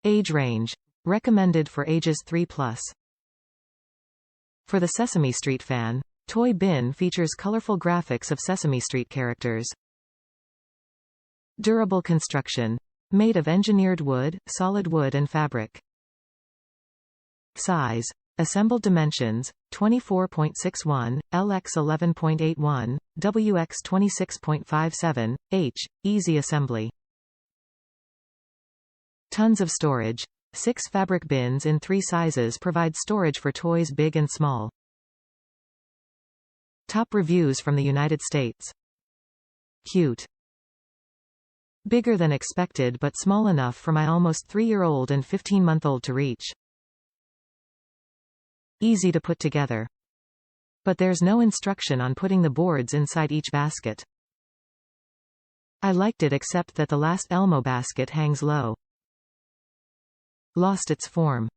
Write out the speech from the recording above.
Age range. Recommended for ages 3+. For the Sesame Street fan, toy bin features colorful graphics of Sesame Street characters. Durable construction. Made of engineered wood, solid wood and fabric. Size. Assembled dimensions, 24.61, LX 11.81, WX 26.57, H, easy assembly. Tons of storage. 6 fabric bins in 3 sizes provide storage for toys big and small. Top reviews from the United States. Cute. Bigger than expected but small enough for my almost 3-year-old and 15-month-old to reach. Easy to put together. But there's no instruction on putting the boards inside each basket. I liked it except that the last Elmo basket hangs low. Lost its form.